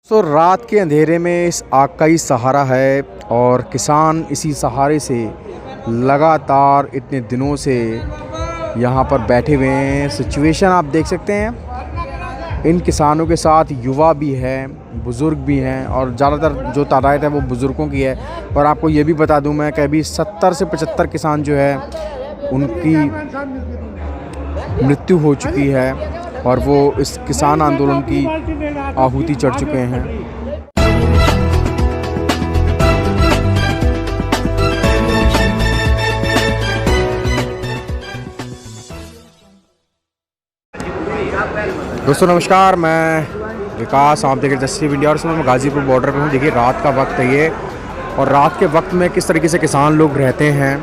रात के अंधेरे में इस आग का ही सहारा है और किसान इसी सहारे से लगातार इतने दिनों से यहाँ पर बैठे हुए हैं। सिचुएशन आप देख सकते हैं। इन किसानों के साथ युवा भी हैं, बुज़ुर्ग भी हैं और ज़्यादातर जो तादाद है वो बुज़ुर्गों की है। और आपको ये भी बता दूं मैं कि अभी 70 से 75 किसान जो है उनकी मृत्यु हो चुकी है और वो इस किसान आंदोलन की आहुति चढ़ चुके हैं। दोस्तों नमस्कार, मैं विकास, आप देख रहे हैं जस्टिस इंडिया और मैं गाज़ीपुर बॉर्डर पे हूँ। देखिए रात का वक्त है ये और रात के वक्त में किस तरीके से किसान लोग रहते हैं,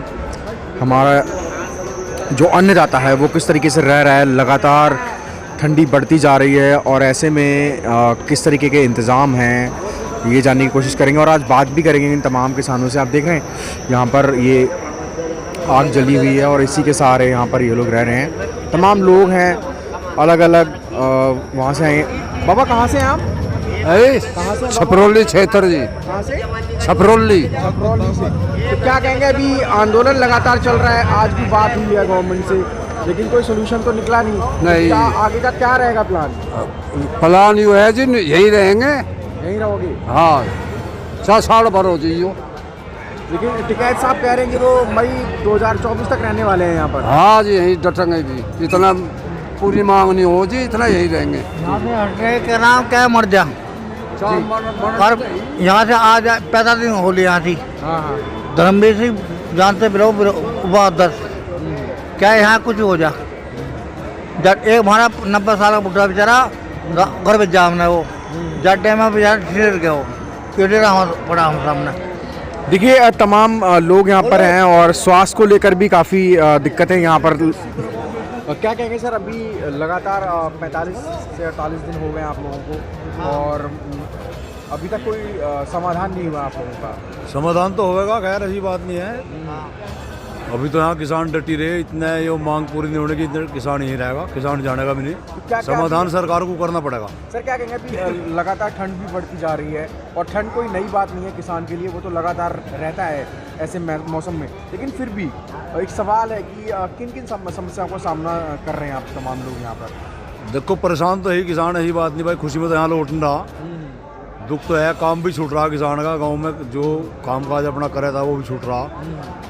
हमारा जो अन्नदाता है वो किस तरीके से रह रहा है। लगातार ठंडी बढ़ती जा रही है और ऐसे में किस तरीके के इंतज़ाम हैं ये जानने की कोशिश करेंगे और आज बात भी करेंगे इन तमाम किसानों से। आप देख रहे हैं यहाँ पर ये आग जली हुई है और इसी के सहारे यहाँ पर ये लोग रह रहे हैं। तमाम लोग हैं, अलग अलग वहाँ से आए। बाबा कहाँ से हैं आप? कहाँ से? छपरौली क्षेत्र जी। कहाँ से? छपरौली से। तो क्या कहेंगे, अभी आंदोलन लगातार चल रहा है, आज भी बात हुई है गवर्नमेंट से लेकिन कोई सोल्यूशन तो निकला नहीं। क्या आगे का क्या रहेगा प्लान? प्लान यू है जी, यही रहेंगे। यहीं रहोगे? हाँ, 4 साल भर हो जी। लेकिन टिकैत साहब कह रहे हैं कि वो मई 2024 तक रहने वाले हैं यहाँ पर। हाँ जी, यही डटेंगे जी। इतना पूरी मांग नहीं हो जी, इतना यही रहेंगे। हटने के नाम क्या मर जा और यहाँ से आज 15 दिन हो लिया यहाँ थी। धर्मवीर सिंह जानते बिलो क्या यहाँ कुछ हो जा। जब एक हमारा 90 साल का बुढ़ा बेचारा घर में जाम है, वो जड्डे में बेचारा ठिर गया, वो पेटेरा पड़ा हम सामने। देखिए तमाम लोग यहाँ पर हैं और स्वास्थ्य को लेकर भी काफ़ी दिक्कतें यहाँ पर। क्या कहेंगे सर, अभी लगातार 45 से 48 दिन हो गए आप लोगों को और अभी तक कोई समाधान नहीं हुआ आप लोगों का? समाधान तो होगा, खैर ऐसी बात नहीं है। अभी तो यहाँ किसान डटी रहे, इतना ये मांग पूरी नहीं होने की, इतना किसान यहीं रहेगा, किसान जानेगा भी नहीं। समाधान सरकार को करना पड़ेगा। सर क्या कहेंगे, अभी लगातार ठंड भी बढ़ती जा रही है और ठंड कोई नई बात नहीं है किसान के लिए, वो तो लगातार रहता है ऐसे मौसम में। लेकिन फिर भी एक सवाल है कि किन किन समस्याओं का सामना कर रहे हैं आप तमाम लोग यहाँ पर? देखो परेशान तो है किसान, ऐसी बात नहीं भाई, खुशी में तो यहाँ लौट रहा, दुख तो है, काम भी छूट रहा किसान का, गांव में जो काम काज अपना करे था वो भी छूट रहा।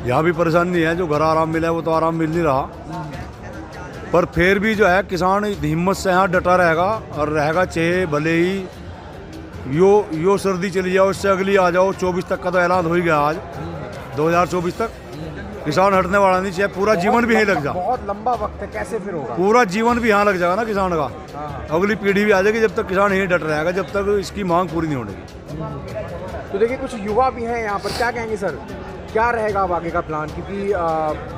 यहाँ भी परेशानी है, जो घर आराम मिला है वो तो आराम मिल नहीं रहा। पर फिर भी जो है किसान हिम्मत से यहाँ डटा रहेगा और रहेगा, चाहे भले ही यो सर्दी चली जाओ, उससे अगली आ जाओ। 24 तक का तो ऐलान हो ही गया आज, 2024 तक किसान हटने वाला नहीं, चाहे पूरा जीवन भी यहीं लग जा। बहुत लंबा वक्त है, कैसे फिर होगा? पूरा जीवन भी यहाँ लग जाएगा ना किसान का। अगली पीढ़ी भी आ जाएगी जब तक किसान यहीं डट रहेगा, जब तक इसकी मांग पूरी नहीं होगी। तो देखिए कुछ युवा भी हैं यहाँ पर, क्या कहेंगे सर, क्या रहेगा अब आगे का प्लान? क्योंकि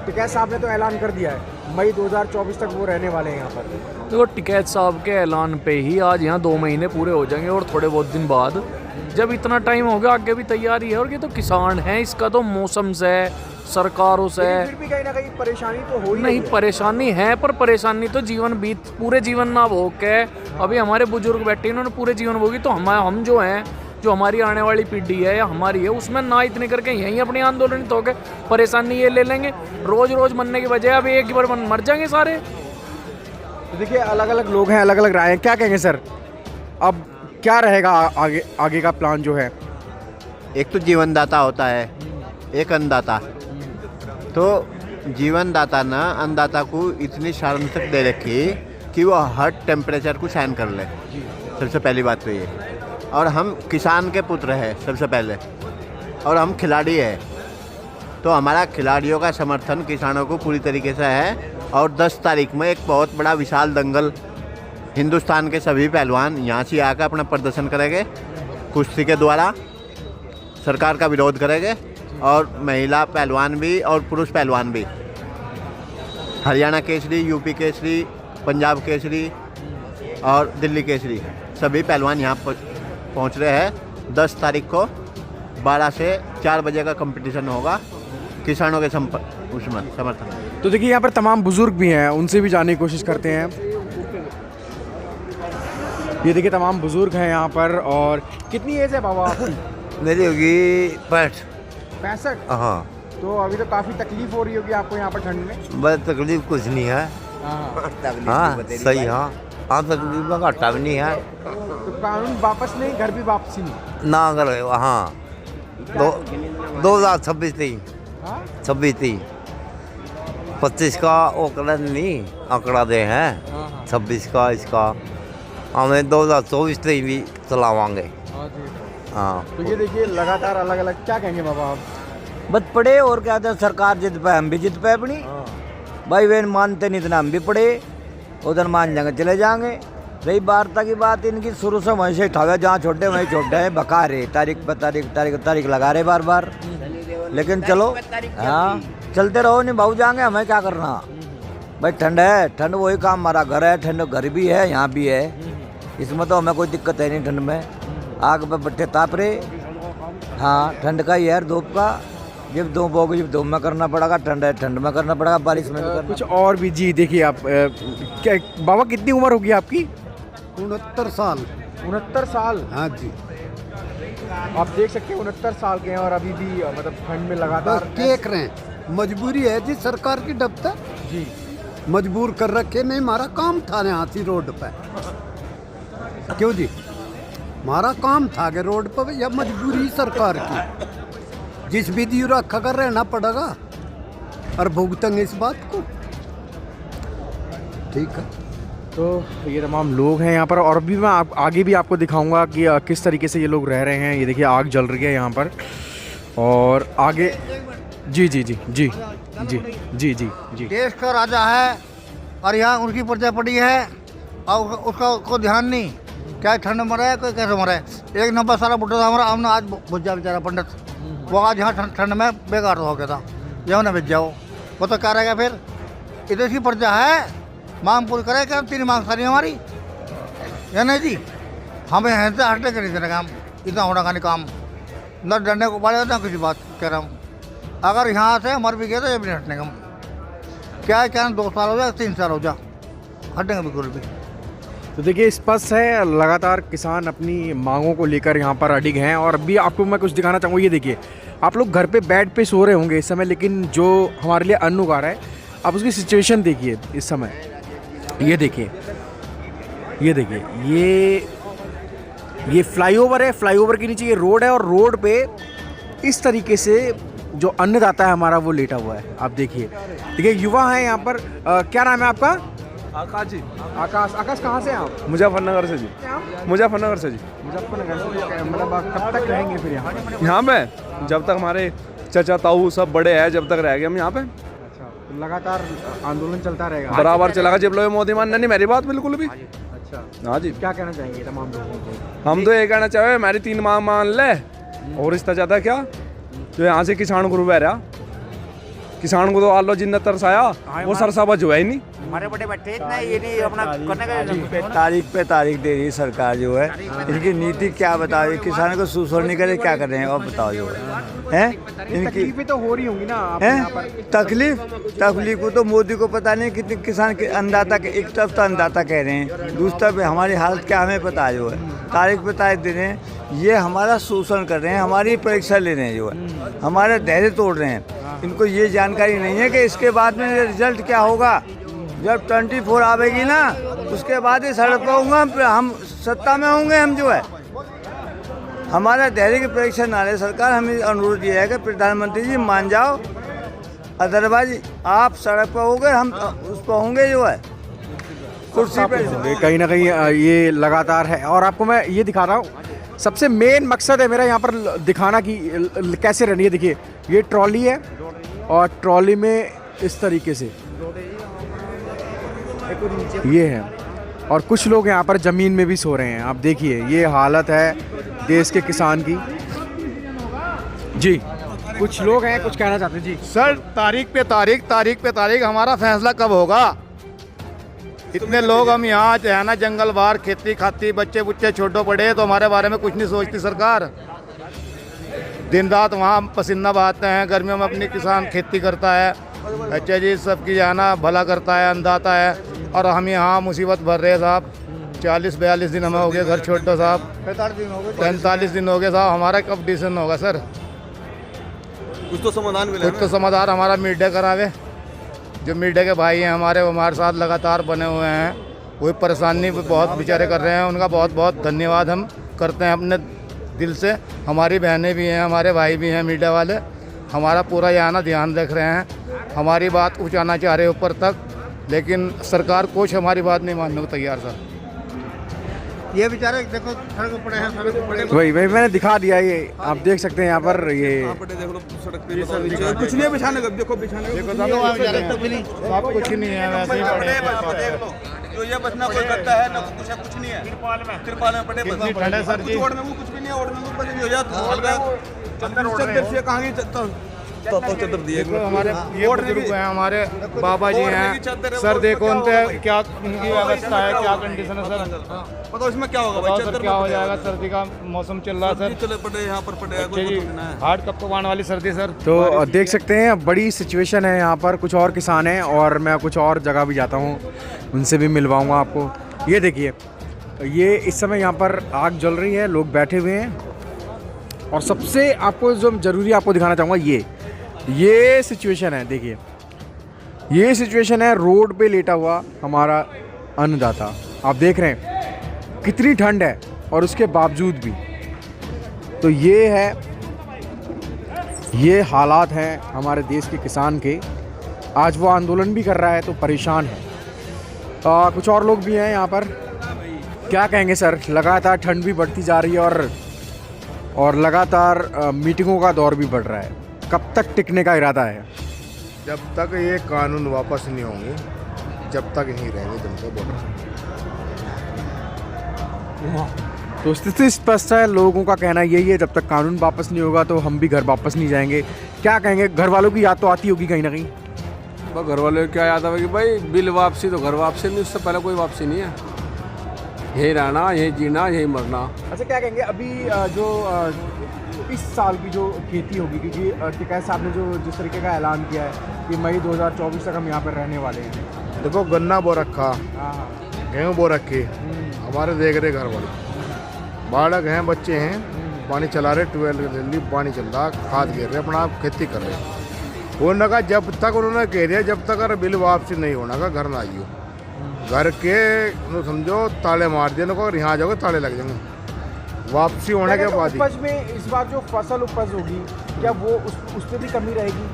टिकैत साहब ने तो ऐलान कर दिया है मई 2024 तक वो रहने वाले हैं यहाँ पर। देखो टिकैत साहब के ऐलान पे ही आज यहाँ 2 महीने पूरे हो जाएंगे और थोड़े बहुत दिन बाद, जब इतना टाइम हो गया आगे भी तैयारी है। और ये तो किसान है, इसका तो मौसम से, सरकारों से फिर भी कहीं ना कहीं परेशानी तो हो ही नहीं। परेशानी है, पर परेशानी तो पूरे जीवन ना भोग के, अभी हमारे बुजुर्ग बैठे इन्होंने पूरे जीवन भोगी, तो हम जो हैं, जो हमारी आने वाली पीढ़ी है या हमारी है, उसमें ना इतने करके यहीं अपनी आंदोलन तो हो गए, परेशानी ये ले लेंगे। रोज रोज मरने की बजाय अब एक बार मर जाएंगे सारे। तो देखिए अलग अलग लोग हैं, अलग अलग राय हैं। क्या कहेंगे सर, अब क्या रहेगा आगे का प्लान जो है? एक तो जीवनदाता होता है, एक अन्नदाता। तो जीवनदाता ने अन्नदाता को इतनी शर्म तक दे रखी कि वो हर टेम्परेचर को सहन कर ले। सबसे पहली बात तो ये, और हम किसान के पुत्र हैं सबसे पहले, और हम खिलाड़ी हैं, तो हमारा खिलाड़ियों का समर्थन किसानों को पूरी तरीके से है। और 10 तारीख में एक बहुत बड़ा विशाल दंगल, हिंदुस्तान के सभी पहलवान यहाँ से आकर अपना प्रदर्शन करेंगे, कुश्ती के द्वारा सरकार का विरोध करेंगे, और महिला पहलवान भी और पुरुष पहलवान भी, हरियाणा केसरी, यूपी केसरी, पंजाब केसरी और दिल्ली केसरी, सभी पहलवान यहाँ पहुँच रहे हैं। 10 तारीख को 12 से 4 बजे का कंपटीशन होगा किसानों के उसमें समर्थन। तो देखिए यहाँ पर तमाम बुजुर्ग भी हैं, उनसे भी जानने की कोशिश करते हैं। ये देखिए तमाम बुजुर्ग हैं यहाँ पर। और कितनी एज है बाबा आपकी? मेरी होगी 65। 65? हाँ, तो अभी तो काफ़ी तकलीफ हो रही होगी आपको यहाँ पर ठंड में। बस तकलीफ कुछ नहीं है। हाँ, हाँ सही, हाँ हाँ तकलीफ में घाटा भी नहीं है। तो कानून वापस नहीं, घर भी वापसी नहीं ना अगर हाँ 2026 थी, हाँ? 26 थी, 25 का आंकड़ा नहीं आंकड़ा दे हैं, 26 का इसका हमें 2024 तक भी चलावांगे। हाँ तो ये देखिए लगातार अलग अलग, क्या कहेंगे बाबा आप? बस पढ़े और क्या था, सरकार जिद पे हम भी जिद पे अपनी। भाई बहन मानते नहीं इतना हम भी पढ़े, उधर मान जाएंगे चले जाएंगे। रही वार्ता की बात, इनकी शुरू से वहीं से ठावे, जहाँ छोटे वहीं छोटे हैं, बका रहे तारीख पर तारीख लगा रहे बार बार। लेकिन चलो हाँ चलते रहो, नहीं भाऊ जाएंगे, हमें क्या करना भाई। ठंड है, ठंड वही काम, हमारा घर है, ठंड घर भी है यहाँ भी है, इसमें तो हमें कोई दिक्कत है नहीं। ठंड में आग पे बट्टे ताप रहे, हाँ ठंड का ही है, धूप का जब धूप होगी, जब धूप में करना पड़ेगा, ठंड है ठंड में करना पड़ेगा, बारिश में भी करना। कुछ और भी जी देखिए आप क्या बाबा कितनी उम्र होगी आपकी? 69 साल। 69 साल? हाँ जी। आप देख सकते हैं 69 साल के हैं और अभी भी मतलब ठंड में लगातार देख रहे हैं, मजबूरी है जी सरकार की दफ्तर जी मजबूर कर रखे। नहीं हमारा काम था यहाँ थी रोड पे, क्यों जी हमारा काम था कि रोड पर, या मजबूरी सरकार की, जिस विधि रखा कर रहना पड़ेगा और भुगतेंगे इस बात को। ठीक है, तो ये तमाम लोग हैं यहाँ पर। और भी मैं आगे भी आपको दिखाऊंगा कि किस तरीके से ये लोग रह रहे हैं। ये देखिए आग जल रही है यहाँ पर और आगे जी जी जी जी जी जी जी जी देश का राजा है और यहाँ उनकी प्रजा पड़ी है और उसका को ध्यान नहीं, क्या ठंड मरा है कोई कैसे मरा है। एक नंबर सारा बुढ़ा था हमारा, हमने आज बुझ जा बेचारा पंडित, वो आज यहाँ ठंड में बेकार हो गया था, जाओ ना बेच जाओ, वो तो क्या रहेगा फिर। इधर की प्रजा है, मांग पूरी करे क्या, 3 मांग सारी हमारी, या नहीं जी। हमें यहाँ से हटने के नहीं देने काम, इतना होना का नहीं काम, न डरने को पड़ेगा ना किसी बात कह रहा हूँ। अगर यहाँ से मर भी गया तो ये भी नहीं हटने का। क्या है क्या 2 साल हो जाए 3 साल हो जाए, हटेंगे बिल्कुल भी। तो देखिए स्पष्ट है लगातार किसान अपनी मांगों को लेकर यहाँ पर अडिग हैं। और अभी आपको मैं कुछ दिखाना चाहूँगा। ये देखिए आप लोग घर पे बेड पे सो रहे होंगे इस समय, लेकिन जो हमारे लिए अन्न उगा रहा है, आप उसकी सिचुएशन देखिए इस समय। ये देखिए ये फ्लाईओवर है, फ्लाईओवर के नीचे ये रोड है और रोड पे इस तरीके से जो अन्नदाता है हमारा वो लेटा हुआ है। आप देखिए युवा है यहाँ पर। क्या नाम है आपका? आकाश जी। आकाश कहाँ से हैं आप? मुजफ्फरनगर से जी। मुजफ्फरनगर से जी। मुजफ्फरनगर से। मतलब कब तक रहेंगे फिर यहाँ पे? जब तक हमारे चाचा ताऊ सब बड़े हैं, जब तक रह गए हम यहाँ पे। अच्छा, तो लगातार आंदोलन चलता रहेगा? बराबर चलेगा जब लोग मोदी मान नहीं मेरी बात बिल्कुल भी। अच्छा हाँ जी। क्या कहना चाहेंगे तमाम लोगों को? हम तो ये कहना चाहे हमारी 3 मांग मान ले, और इससे ज़्यादा क्या जो यहाँ से किसान ग्रुप है रहा, किसान को तो आलो जिन्ना तरसाया, वो सरसाबा जो है ही नहीं। हमारे बड़े बैठे इतना ये नहीं अपना करने का। तारीख पे तारीख दे रही है सरकार जो है, इनकी नीति क्या बता रही है, किसानों को शोषण नहीं करे क्या कर रहे हैं और बताओ जो है इनकी तकलीफें तो हो रही होंगी ना आप यहाँ पर? तकलीफ को तो मोदी को पता नहीं, कितने किसान के अन्नदाता के एक तरफ तो अन्नदाता कह रहे हैं, दूसरी तरफ हमारी हालत क्या हमें पता है जो है। तारीख पे तारीख दे रहे हैं, ये हमारा शोषण कर रहे हैं, हमारी परीक्षा ले रहे हैं जो है, हमारे धैर्य तोड़ रहे हैं। इनको ये जानकारी नहीं है कि इसके बाद में रिजल्ट क्या होगा। जब 24 आवेगी ना उसके बाद ही सड़क पर होंगे हम सत्ता में होंगे हम जो है। हमारा धैर्य की परीक्षा ना ले सरकार। हमें अनुरोध ये है कि प्रधानमंत्री जी मान जाओ, अदरवाइज आप सड़क पर होंगे, हम उस पर होंगे जो है कुर्सी पे। कहीं ना कहीं ये लगातार है। और आपको मैं ये दिखा रहा हूँ, सबसे मेन मकसद है मेरा यहाँ पर दिखाना कि कैसे रहनी है। देखिए ये ट्रॉली है और ट्रॉली में इस तरीके से ये है, और कुछ लोग यहाँ पर ज़मीन में भी सो रहे हैं। आप देखिए ये हालत है देश के किसान की। जी कुछ लोग हैं, कुछ कहना चाहते हैं जी। सर तारीख पे तारीख हमारा फैसला कब होगा? इतने लोग हम यहाँ जो है ना जंगल बाहर खेती खाती, बच्चे बुच्चे छोटे बड़े, तो हमारे बारे में कुछ नहीं सोचती सरकार। दिन रात वहाँ पसीना बहाते हैं, गर्मियों में अपनी किसान खेती करता है, अच्छा जी सबकी जो है ना भला करता है, अन्नदाता है, और हम यहाँ मुसीबत भर रहे हैं साहब। 40-42 दिन हमें हो गए घर छोड़ दो साहब। 45 दिन हो गए साहब। हमारा कब डिसीजन होगा सर? कुछ तो समाधान मिले। कुछ तो समाधान हमारा मीडिया करावे। जो मीडिया के भाई हैं हमारे, वो हमारे साथ लगातार बने हुए हैं। वही परेशानी बहुत बेचारे कर रहे हैं। उनका बहुत बहुत धन्यवाद हम करते हैं अपने दिल से। हमारी बहनें भी हैं, हमारे भाई भी हैं मीडिया वाले। हमारा पूरा यहाँ ना ध्यान रख रहे हैं, हमारी बात पहुँचाना चाह रहे हैं ऊपर तक, लेकिन सरकार कुछ हमारी बात नहीं मानने को तैयार सर। ये बेचारे देखो सड़क पे पड़े हैं, सड़क पे पड़े। वही मैंने दिखा दिया। ये आप देख सकते हैं यहाँ पर ये देख लो सड़क पे कुछ नहीं है बिछाने का। देखो बिछाने सब कुछ नहीं है, वैसे ही देख लो। जो ये बचना कोई करता है ना, कुछ नहीं है। तिरपाल में पड़े बस सर जी। ओढ़ने को कुछ भी नहीं है। ओढ़ने को बस हो जाता चद्दर से कहाँ की तो चद्दर दिए हमारे ये बुजुर्ग हैं, हमारे बाबा जी हैं सर। देखो उनसे क्या उनकी अवस्था है, क्या कंडीशन है सर। पता इसमें क्या होगा भाई? सर क्या हो जाएगा? सर्दी का मौसम चल रहा है सर। चले पड़े यहाँ पर पड़े हार्ट कब तक आने वाली सर्दी सर। तो देख सकते हैं बड़ी सिचुएशन है यहाँ पर। कुछ और किसान हैं और मैं कुछ और जगह भी जाता हूँ, उनसे भी मिलवाऊँगा आपको। ये देखिए, ये इस समय यहाँ पर आग जल रही है, लोग बैठे हुए हैं। और सबसे आपको जो ज़रूरी आपको दिखाना चाहूँगा, ये सिचुएशन है। देखिए, ये सिचुएशन है रोड पे लेटा हुआ हमारा अन्नदाता। आप देख रहे हैं कितनी ठंड है और उसके बावजूद भी। तो ये है, ये हालात हैं हमारे देश के किसान के। आज वो आंदोलन भी कर रहा है तो परेशान है। कुछ और लोग भी हैं यहाँ पर। क्या कहेंगे सर? लगातार ठंड भी बढ़ती जा रही है और लगातार मीटिंगों का दौर भी बढ़ रहा है। कब तक टिकने का इरादा है? जब तक ये कानून वापस नहीं होंगे, जब तक यहीं रहेंगे जनता बॉर्डर। तो स्थिति स्पष्ट है, लोगों का कहना यही है, जब तक कानून वापस नहीं होगा तो हम भी घर वापस नहीं जाएंगे। क्या कहेंगे? घर वालों की याद तो आती होगी कहीं ना कहीं। घर वालों को क्या याद आएगी भाई? बिल वापसी तो घर वापसी नहीं, उससे पहले कोई वापसी नहीं है। यही रहना, यही जीना, यही मरना। अच्छा, क्या कहेंगे अभी जो इस साल की जो खेती होगी, क्योंकि टिकैत साहब ने जो जिस तरीके का ऐलान किया है कि मई 2024 तक हम यहाँ पर रहने वाले हैं। देखो गन्ना बो रखा, हाँ, गेहूँ बो रखी, हमारे देख रहे घर वाले। बालक हैं, बच्चे हैं, पानी चला रहे, ट्यूबवेल जल्दी पानी चल रहा, खाद गिर रहे, अपना खेती कर रहे हैं। उन्होंने कहा जब तक उन्होंने कह दिया जब तक अगर बिल वापसी नहीं होना का घर ना आइयो। घर के समझो ताले मार दिए ना, अगर यहाँ जाओगे ताले लग जाएंगे। वापसी होने के बाद उपज में इस बार जो फसल उपज होगी, क्या वो उस पर भी कमी रहेगी?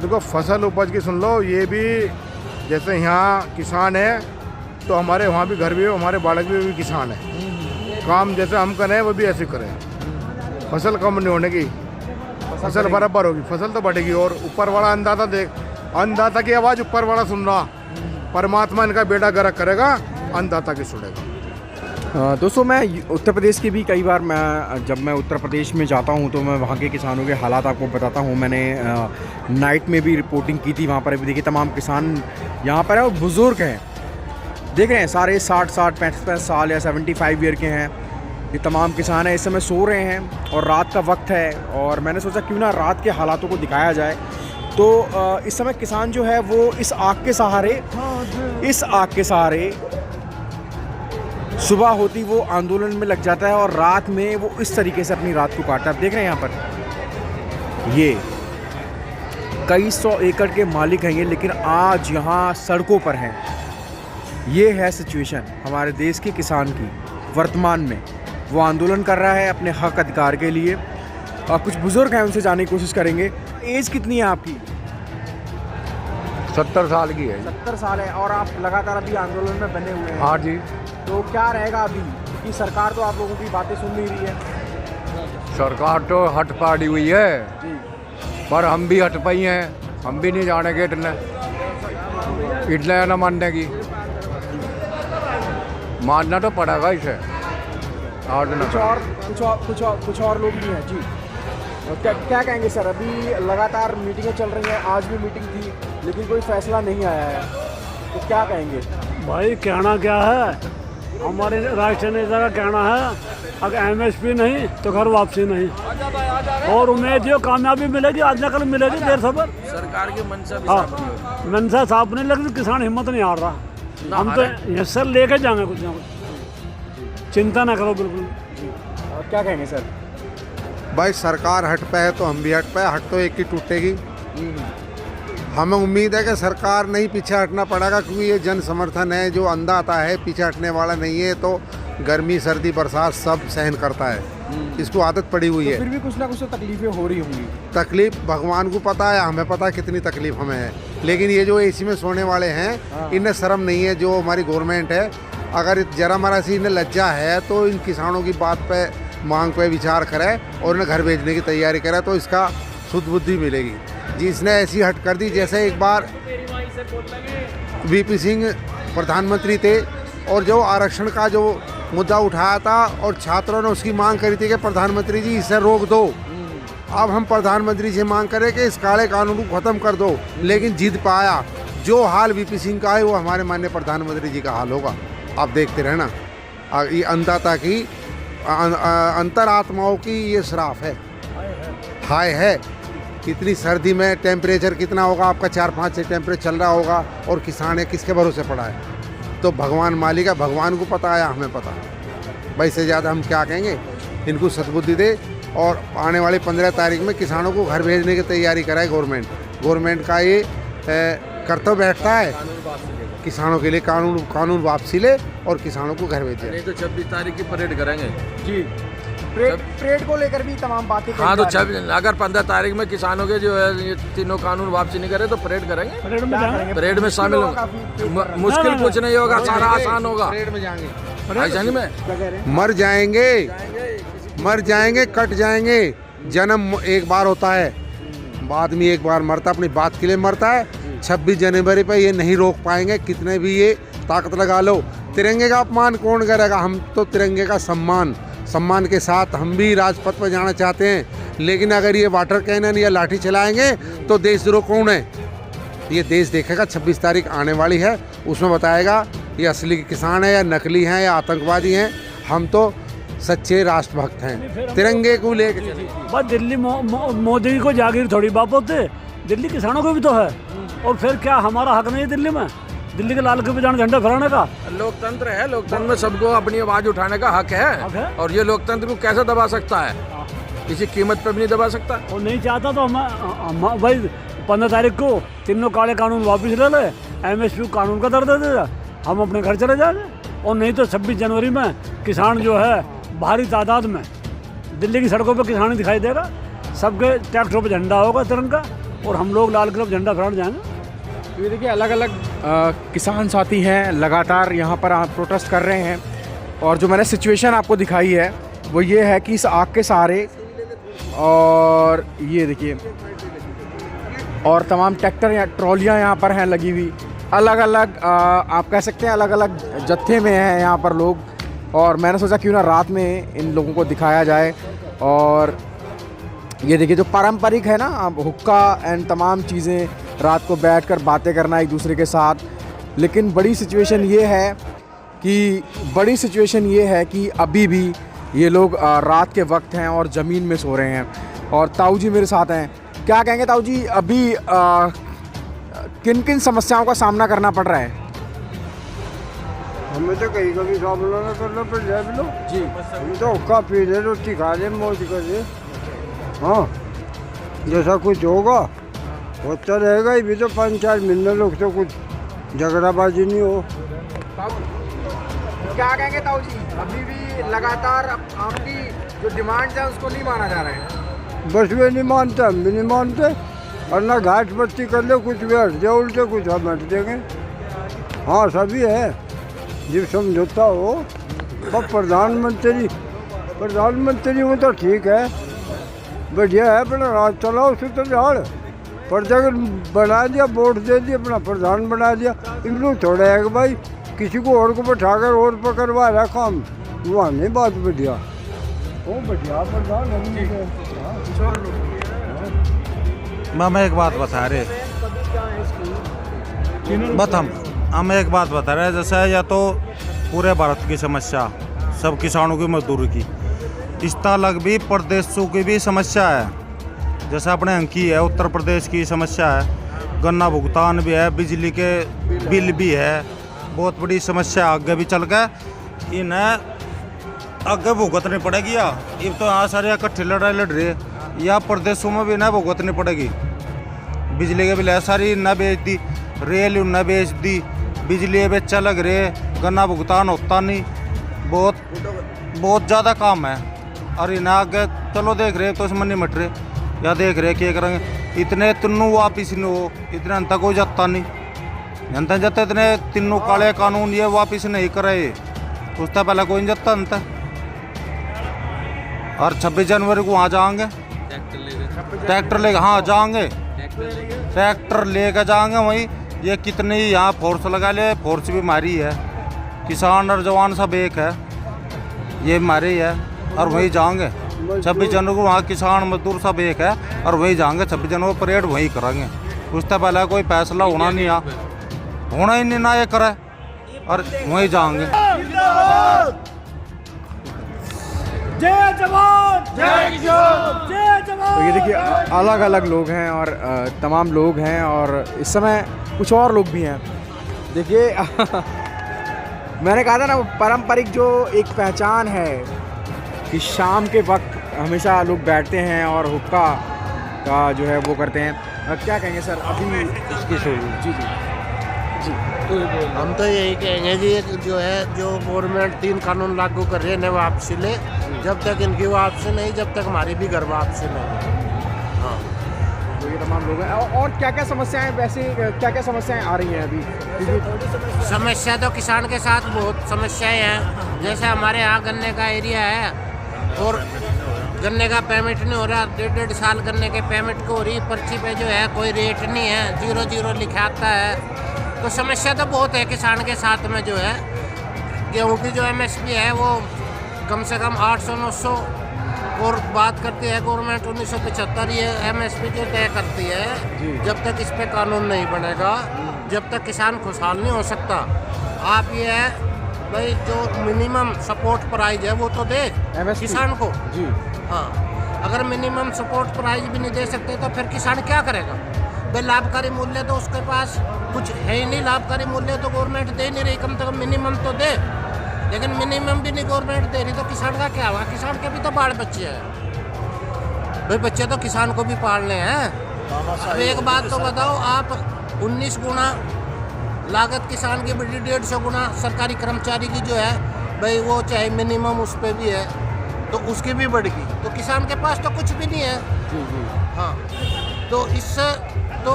देखो फसल उपज की सुन लो, ये भी जैसे यहाँ किसान है तो हमारे वहाँ भी घर भी है, हमारे बालक भी किसान है। काम जैसे हम करें वो भी ऐसे करें। फसल कम नहीं होने की, फसल बराबर होगी, फसल तो बढ़ेगी। और ऊपर वाला अन्नदाता देख, अन्नदाता की आवाज़ ऊपर वाला सुन रहा, परमात्मा इनका बेड़ा गर्क करेगा, अन्नदाता की सुनेगा। दोस्तों, मैं उत्तर प्रदेश के भी कई बार जब मैं उत्तर प्रदेश में जाता हूं तो मैं वहां के किसानों के हालात आपको बताता हूं। मैंने नाइट में भी रिपोर्टिंग की थी वहां पर। अभी देखिए तमाम किसान यहां पर हैं और बुज़ुर्ग हैं। देख रहे हैं सारे 60-65 साल या 75 ईयर के हैं। ये तमाम किसान हैं, इस समय सो रहे हैं और रात का वक्त है। और मैंने सोचा क्यों ना रात के हालातों को दिखाया जाए। तो इस समय किसान जो है वो इस आग के सहारे सुबह होती वो आंदोलन में लग जाता है और रात में वो इस तरीके से अपनी रात को काटता है। आप देख रहे हैं यहाँ पर ये कई सौ एकड़ के मालिक हैं ये, लेकिन आज यहाँ सड़कों पर हैं। ये है सिचुएशन हमारे देश के किसान की वर्तमान में। वो आंदोलन कर रहा है अपने हक अधिकार के लिए। और कुछ बुजुर्ग हैं, उनसे जानने की कोशिश करेंगे। एज कितनी है आपकी? 70 साल की है। 70 साल है और आप लगातार अभी आंदोलन में बने हुए हैं। हाँ जी। तो क्या रहेगा अभी कि सरकार तो आप लोगों की बातें सुन नहीं रही है। सरकार तो हट पाड़ी हुई है जी, पर हम भी हट पाई हैं। हम भी नहीं जानेंगे इतने न मानने की। मानना तो पड़ेगा इसे। कुछ और लोग भी हैं जी। क्या कहेंगे सर? अभी लगातार मीटिंगें चल रही हैं, आज भी मीटिंग थी लेकिन कोई फैसला नहीं आया है, तो क्या कहेंगे? भाई कहना क्या है, हमारे राष्ट्रीय नेता का कहना है अगर MSP नहीं तो घर वापसी नहीं। और उम्मीद जो कामयाबी मिलेगी आज न कल मिलेगी, देर सबर। सरकार की मंशा भी मंशा साफ नहीं, लेकिन किसान हिम्मत नहीं हार रहा। हम तो ये सर लेके जाएंगे कुछ ना कुछ। चिंता ना करो बिल्कुल। और क्या कहेंगे सर? भाई सरकार हट पे है तो हम भी हट पे, हट तो एक ही टूटेगी। हमें उम्मीद है कि सरकार नहीं पीछे हटना पड़ेगा, क्योंकि ये जन समर्थन है जो अंधाता है, पीछे हटने वाला नहीं है। तो गर्मी सर्दी बरसात सब सहन करता है, इसको आदत पड़ी हुई तो है। फिर भी कुछ ना कुछ तो तकलीफें हो रही होंगी। तकलीफ भगवान को पता है, हमें पता है कितनी तकलीफ हमें है, लेकिन ये जो एसी में सोने वाले हैं इन्हें शर्म नहीं है। जो हमारी गवर्नमेंट है, अगर जरा मरा सी इन्हें लज्जा है तो इन किसानों की बात पे मांग पे विचार करे और इन्हें घर भेजने की तैयारी करे, तो इसका शुद्ध बुद्धि मिलेगी। जिसने ऐसी हट कर दी, जैसे एक बार वीपी सिंह प्रधानमंत्री थे और जो आरक्षण का जो मुद्दा उठाया था और छात्रों ने उसकी मांग करी थी कि प्रधानमंत्री जी इसे रोक दो। अब हम प्रधानमंत्री से मांग करें कि इस काले कानून को ख़त्म कर दो, लेकिन जिद पाया। जो हाल वीपी सिंह का है वो हमारे माननीय प्रधानमंत्री जी का हाल होगा। आप देखते रहना, ये अंतता की अंतरात्माओं की ये श्राप है, हाय है। इतनी सर्दी में टेम्परेचर कितना होगा आपका, 4-5 से टेम्परेचर चल रहा होगा, और किसान है किसके भरोसे पड़ा है? तो भगवान मालिक है, भगवान को पता है, हमें पता है। भाई से ज़्यादा हम क्या कहेंगे? इनको सद्बुद्धि दे और आने वाली 15 तारीख में किसानों को घर भेजने की तैयारी कराए गवर्नमेंट का ये कर्तव्य बैठता है किसानों के लिए। कानून वापसी ले और किसानों को घर भेजे। नहीं तो 26 तारीख की परेड करेंगे जी, परेड को लेकर भी तमाम बातें। हाँ, तो अगर 15 तारीख में किसानों के जो है ये तीनों कानून वापसी नहीं करे तो परेड करेंगे। परेड में शामिल होंगे। मुश्किल कुछ नहीं होगा, सारा आसान होगा। परेड में जाएंगे, राजधानी में मर जाएंगे, कट जाएंगे। जन्म एक बार होता है, आदमी एक बार मरता, अपनी बात के लिए मरता है। 26 जनवरी पे ये नहीं रोक पाएंगे, कितने भी ये ताकत लगा लो। तिरंगे का अपमान कौन करेगा? हम तो तिरंगे का सम्मान के साथ हम भी राजपथ पर जाना चाहते हैं, लेकिन अगर ये वाटर कैनन या लाठी चलाएंगे तो देशद्रोह कौन है? ये देश देखेगा। 26 तारीख आने वाली है, उसमें बताएगा ये असली किसान है या नकली हैं या आतंकवादी हैं। हम तो सच्चे राष्ट्रभक्त हैं, तिरंगे को लेकर। बस दिल्ली मोदी को जागीर थोड़ी बाप होते, दिल्ली किसानों को भी तो है। और फिर क्या हमारा हक नहीं है दिल्ली में? दिल्ली के लाल किले पे झंडा फहराने का? लोकतंत्र है, लोकतंत्र में सबको अपनी आवाज उठाने का हक है। और ये लोकतंत्र को कैसे दबा सकता है? किसी कीमत पे भी नहीं दबा सकता। और नहीं चाहता तो हम भाई 15 तारीख को तीनों काले कानून वापस ले ले, MSP कानून का दर्द दे दे, हम अपने घर चले जाएंगे। और नहीं तो 26 जनवरी में किसान जो है भारी तादाद में दिल्ली की सड़कों पर किसान दिखाई देगा। सबके ट्रैक्टरों पर झंडा होगा तिरंगा, और हम लोग लाल किले झंडा फहराने जाएंगे। तो ये देखिए, अलग अलग किसान साथी हैं, लगातार यहाँ पर प्रोटेस्ट कर रहे हैं। और जो मैंने सिचुएशन आपको दिखाई है वो ये है कि इस आग के सहारे, और ये देखिए, और तमाम ट्रैक्टर या ट्रॉलियाँ यहाँ पर हैं लगी हुई। अलग अलग आप कह सकते हैं अलग अलग जत्थे में हैं यहाँ पर लोग। और मैंने सोचा क्यों ना रात में इन लोगों को दिखाया जाए। और ये देखिए, जो पारंपरिक है ना, हुक्का एंड तमाम चीज़ें, रात को बैठकर बातें करना एक दूसरे के साथ। लेकिन बड़ी सिचुएशन ये है कि अभी भी ये लोग रात के वक्त हैं और ज़मीन में सो रहे हैं। और ताऊ जी मेरे साथ हैं। क्या कहेंगे ताऊ जी, अभी किन किन समस्याओं का सामना करना पड़ रहा है? हमें तो कहीं का भी सामना ना करना पड़ जाए बिलो जी। हम तो हुक्का पी ले, रोटी खा ले, मौज कर ले। हाँ, जैसा कुछ होगा होता रहेगा। ये भी तो 5-4 महीने लोग तो कुछ झगड़ाबाजी नहीं हो। क्या कहेंगे ताऊ जी, अभी भी लगातार आपकी जो डिमांड्स है उसको नहीं माना जा रहा है? बस वे नहीं मानते, हम भी नहीं मानते। और ना घाट बत्ती कर ले, कुछ वे हट जाए उल्टे, कुछ हम हट देंगे। हाँ, सभी है जब समझौता हो। पर प्रधानमंत्री वो तो ठीक है, बढ़िया है, अपना राज चलाओ, सुतर झाड़। पर जगह बना दिया, वोट दे दिया, अपना प्रधान बना दिया। इन लोग थोड़ा है कि भाई किसी को और को बैठाकर और पकड़वा रहा काम, वहाँ नहीं बात बढ़िया। वो बढ़िया प्रधान हम एक बात बता रहे, हम एक बात बता रहे, जैसे या तो पूरे भारत की समस्या, सब किसानों की, मजदूर की, इस अलग भी प्रदेशों की भी समस्या है। जैसे अपने अंकी है, उत्तर प्रदेश की समस्या है, गन्ना भुगतान भी है, बिजली के बिल भी है, बहुत बड़ी समस्या। आगे भी चल के इन्हें आगे भुगतनी पड़ेगी या ये तो यहाँ सारे इकट्ठे लड़ाई लड़ रहे या प्रदेशों में भी ना भुगतनी पड़ेगी। बिजली के बिल सारी न बेच दी, रेल न बेच दी, बिजली बेचा लग रहे, गन्ना भुगतान होता नहीं, बहुत ज़्यादा काम है। और इन्हें आगे चलो देख रहे तो इसमें नहीं मट रहे या देख रहे क्या करेंगे। इतने तीनों वापिस नहीं हो, इतने अंत कोई जाता नहीं, जनता जाता इतने तीनों काले कानून ये वापिस नहीं करे, उससे पहले कोई नहीं जाता अंत। और 26 जनवरी को वहाँ जाएंगे ट्रैक्टर लेकर, हाँ जाएंगे ट्रैक्टर लेकर जाएंगे वहीं। ये कितनी यहाँ फोर्स लगा ले, फोर्स भी मारी है, किसान और जवान सब एक है, ये मारी है और वहीं जाएंगे 26 जनवरी को। वहाँ किसान मजदूर सब एक है और वहीं जाएंगे 26 जनवरी को परेड वहीं करेंगे। उससे पहले कोई फैसला होना नहीं, होना ही नहीं ना ये करे और वहीं जाएंगे। जय जवान जय किसान जय जवान। तो ये देखिए अलग अलग लोग हैं और तमाम लोग हैं और इस समय कुछ और लोग भी हैं। देखिए मैंने कहा था ना, वो पारंपरिक जो एक पहचान है कि शाम के वक्त हमेशा लोग बैठते हैं और हुक्का का जो है वो करते हैं। क्या कहेंगे सर अभी इसकी सोच? जी जी जी, हम तो यही कहेंगे कि जो है जो गवर्नमेंट 3 कानून लागू कर रही है न वापसी ले, जब तक इनकी वापसी नहीं जब तक हमारी भी घर वापसी नहीं। हाँ तो ये तमाम लोग हैं। और क्या क्या समस्याएं, वैसे क्या क्या समस्याएं आ रही हैं अभी? समस्या तो किसान के साथ बहुत समस्याएं हैं। जैसे हमारे यहाँ गन्ने का एरिया है और गन्ने का पेमेंट नहीं हो रहा, 1.5 साल गन्ने के पेमेंट को हो रही, पर्ची पे जो है कोई रेट नहीं है, 0 लिखाता है। तो समस्या तो बहुत है किसान के साथ में। जो है गेहूँ की जो MSP है वो कम से कम 800-900 और बात करती है गवर्नमेंट 1975 ये MSP जो तय करती है। जब तक इस पे कानून नहीं बनेगा, जब तक किसान खुशहाल नहीं हो सकता। आप ये है भाई जो मिनिमम सपोर्ट प्राइस है वो तो दे किसान को जी। हाँ, अगर मिनिमम सपोर्ट प्राइस भी नहीं दे सकते तो फिर किसान क्या करेगा भाई? लाभकारी मूल्य तो उसके पास कुछ है ही नहीं, लाभकारी मूल्य तो गवर्नमेंट दे नहीं रही, कम से कम मिनिमम तो दे। लेकिन मिनिमम भी नहीं गवर्नमेंट दे रही तो किसान का क्या हुआ? किसान के भी तो बाल बच्चे हैं भाई, बच्चे तो किसान को भी पालने हैं। अब एक बात तो बताओ, आप 19 गुना लागत किसान की बढ़ी, 150 गुना सरकारी कर्मचारी की जो है भाई वो चाहे मिनिमम उस पर भी है तो उसकी भी बढ़ गई, तो किसान के पास तो कुछ भी नहीं है। हाँ, तो इससे तो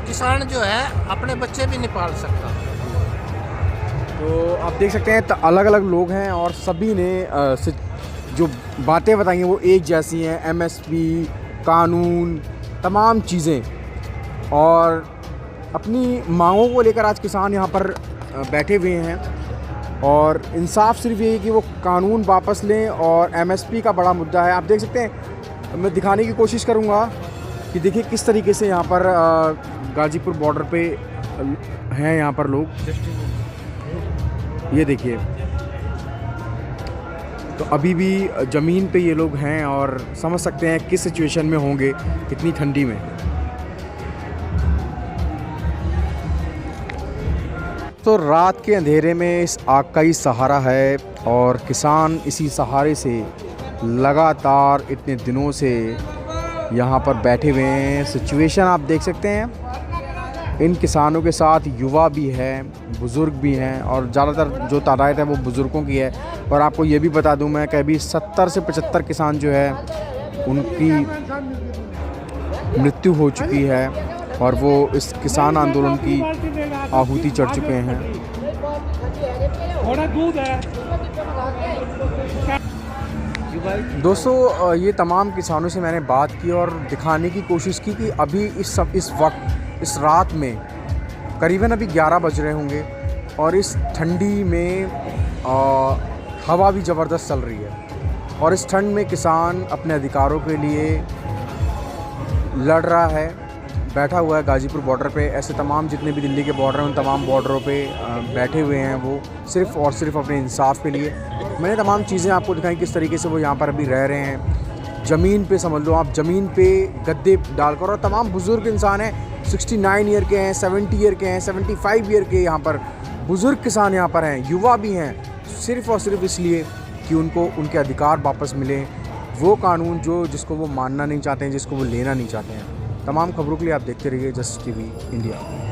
किसान जो है अपने बच्चे भी नहीं पाल सकता। तो आप देख सकते हैं अलग अलग लोग हैं और सभी ने जो बातें बताई हैं वो एक जैसी हैं। MSP, कानून, तमाम चीज़ें और अपनी मांगों को लेकर आज किसान यहाँ पर बैठे हुए हैं। और इंसाफ सिर्फ यही कि वो कानून वापस लें और MSP का बड़ा मुद्दा है। आप देख सकते हैं, मैं दिखाने की कोशिश करूँगा कि देखिए किस तरीके से यहाँ पर गाज़ीपुर बॉर्डर पे हैं यहाँ पर लोग। ये देखिए, तो अभी भी ज़मीन पे ये लोग हैं और समझ सकते हैं किस सिचुएशन में होंगे इतनी ठंडी में। तो रात के अंधेरे में इस आग का ही सहारा है और किसान इसी सहारे से लगातार इतने दिनों से यहाँ पर बैठे हुए हैं। सिचुएशन आप देख सकते हैं, इन किसानों के साथ युवा भी है, बुज़ुर्ग भी हैं और ज़्यादातर जो तादाद है वो बुज़ुर्गों की है। और आपको ये भी बता दूं मैं कि अभी 70 से 75 किसान जो है उनकी मृत्यु हो चुकी है और वो इस किसान आंदोलन की आहुति चढ़ चुके हैं। दोस्तों, ये तमाम किसानों से मैंने बात की और दिखाने की कोशिश की कि अभी इस वक्त इस रात में करीबन अभी 11 बज रहे होंगे और इस ठंडी में हवा भी ज़बरदस्त चल रही है और इस ठंड में किसान अपने अधिकारों के लिए लड़ रहा है, बैठा हुआ है गाज़ीपुर बॉर्डर पे। ऐसे तमाम जितने भी दिल्ली के बॉर्डर हैं उन तमाम बॉर्डरों पे बैठे हुए हैं वो सिर्फ़ और सिर्फ अपने इंसाफ के लिए। मैंने तमाम चीज़ें आपको दिखाई किस तरीके से वो यहाँ पर अभी रह रहे हैं। ज़मीन पे समझ लो आप, ज़मीन पे गद्दे डालकर। और तमाम बुज़ुर्ग इंसान हैं, 69 ईयर के हैं, 70 ईयर के हैं, 75 ईयर के यहाँ पर बुज़ुर्ग किसान यहाँ पर हैं, युवा भी हैं, सिर्फ़ और सिर्फ इसलिए कि उनको उनके अधिकार वापस मिलें, वो कानून जिसको वो मानना नहीं चाहते हैं, जिसको वो लेना नहीं चाहते हैं। तमाम खबरों के लिए आप देखते रहिए जस्टिस टीवी इंडिया।